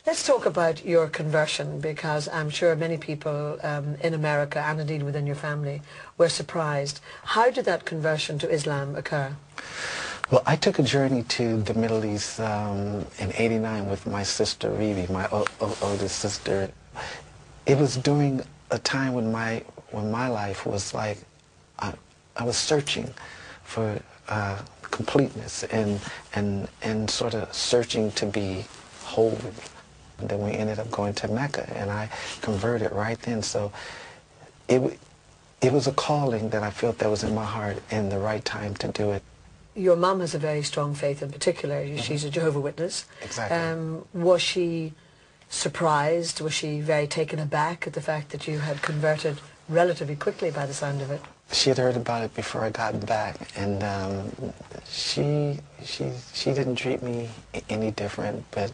Let's talk about your conversion, because I'm sure many people in America and indeed within your family were surprised. How did that conversion to Islam occur? Well, I took a journey to the Middle East in '89 with my sister Revi, my oldest sister. It was during a time when my life was like, I was searching for completeness and sort of searching to be whole. And then we ended up going to Mecca, and I converted right then. So it was a calling that I felt that was in my heart and the right time to do it. Your mum has a very strong faith in particular. She's a Jehovah's Witness. Exactly. Was she surprised? Was she very taken aback at the fact that you had converted relatively quickly by the sound of it? She had heard about it before I got back, and she didn't treat me any different, but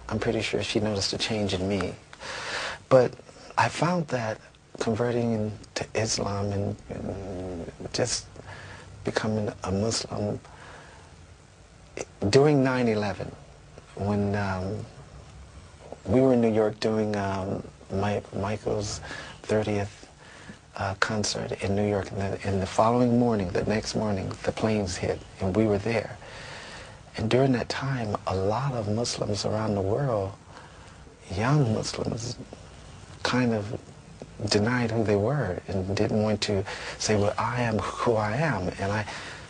I'm pretty sure she noticed a change in me. But I found that converting to Islam and just becoming a Muslim during 9/11, when we were in New York doing Michael's 30th concert in New York, and the following morning, the next morning, the planes hit, and we were there. And during that time, a lot of Muslims around the world, young Muslims, kind of denied who they were and didn't want to say, well, I am who I am. And I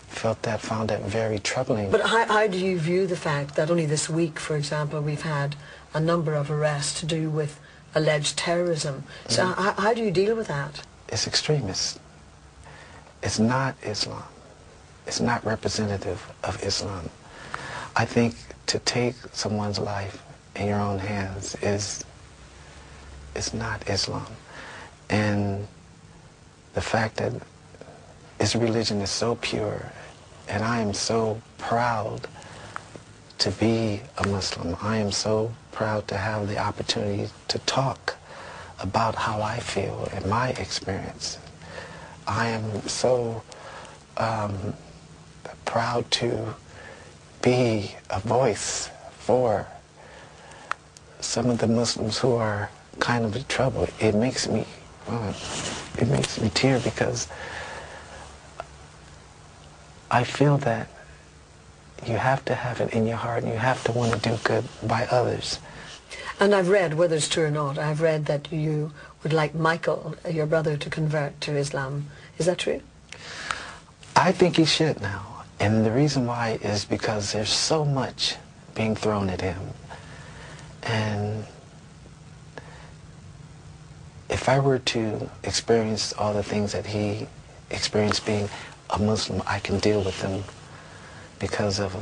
found that very troubling. But how do you view the fact that only this week, for example, we've had a number of arrests to do with alleged terrorism? So how do you deal with that? It's extremist. It's not Islam. It's not representative of Islam. I think to take someone's life in your own hands is not Islam. And the fact that this religion is so pure, and I am so proud to be a Muslim. I am so proud to have the opportunity to talk about how I feel and my experience. I am so proud to be a voice for some of the Muslims who are kind of in trouble. It makes me tear, because I feel that you have to have it in your heart, and you have to want to do good by others. And I've read, whether it's true or not, I've read that you would like Michael, your brother, to convert to Islam. Is that true? I think he should now. And the reason why is because there's so much being thrown at him. And if I were to experience all the things that he experienced being a Muslim, I can deal with them because of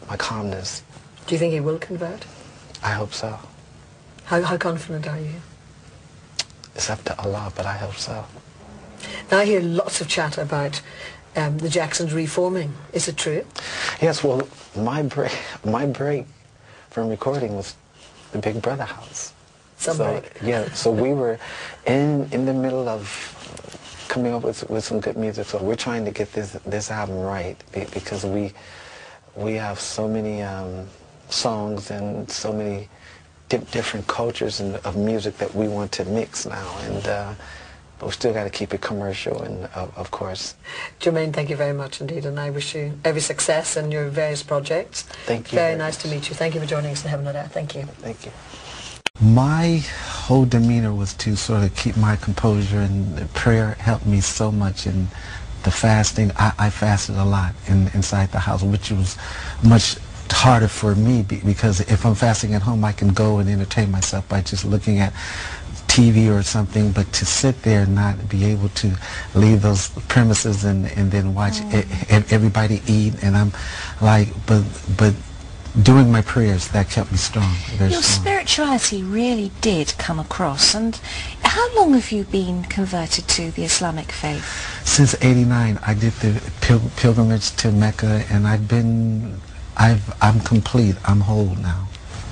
my calmness. Do you think he will convert? I hope so. How confident are you? It's up to Allah, but I hope so. Now I hear lots of chat about the Jacksons reforming. Is it true? Yes, well, my break from recording was the Big Brother house. So we were in the middle of coming up with some good music. So we're trying to get this album right, because we have so many songs and so many different cultures of music that we want to mix now, and but we still got to keep it commercial, and of course. Jermain, thank you very much indeed, and I wish you every success in your various projects. Thank you. Very nice to meet you. Thank you for joining us in Heaven and Earth. Thank you. Thank you. My whole demeanor was to sort of keep my composure, and prayer helped me so much. And the fasting, I fasted a lot inside the house, which was much harder for me, because if I'm fasting at home, I can go and entertain myself by just looking at TV or something, but to sit there and not be able to leave those premises and then watch everybody eat, and I'm like, but doing my prayers, that kept me strong, very Your strong. Spirituality really did come across. And how long have you been converted to the Islamic faith? Since '89, I did the pilgrimage to Mecca, and I'm complete. I'm whole now.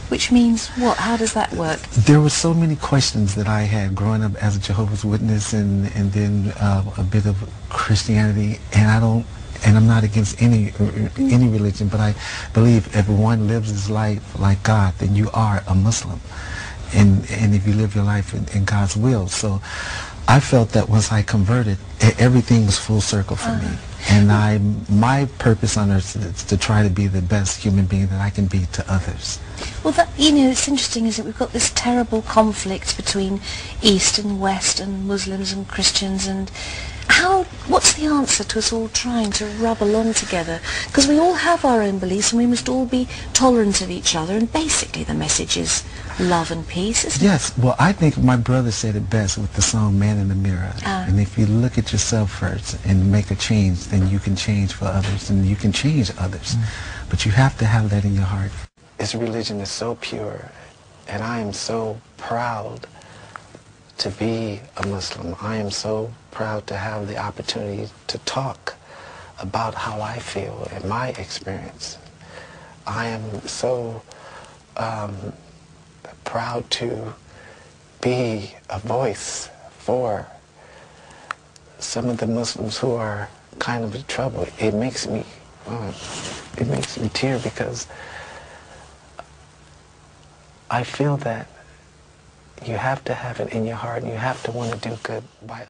Which means what? How does that work? There were so many questions that I had growing up as a Jehovah's Witness, and then a bit of Christianity, and and I'm not against any religion, but I believe if one lives his life like God, then you are a Muslim, and if you live your life in God's will. So I felt that once I converted, everything was full circle for me. And my purpose on earth is to try to be the best human being that I can be to others. Well, that, you know, it's interesting, isn't it? We've got this terrible conflict between East and West and Muslims and Christians, and what's the answer to us all trying to rub along together? Because we all have our own beliefs and we must all be tolerant of each other, and basically the message is love and peace, isn't it? Yes, well, I think my brother said it best with the song Man in the Mirror. And if you look at yourself first and make a change, then you can change for others and you can change others. But you have to have that in your heart. This religion is so pure, and I am so proud to be a Muslim. I am so proud to have the opportunity to talk about how I feel and my experience. I am so proud to be a voice for some of the Muslims who are kind of in trouble. It makes me tear, because I feel that you have to have it in your heart, and you have to want to do good by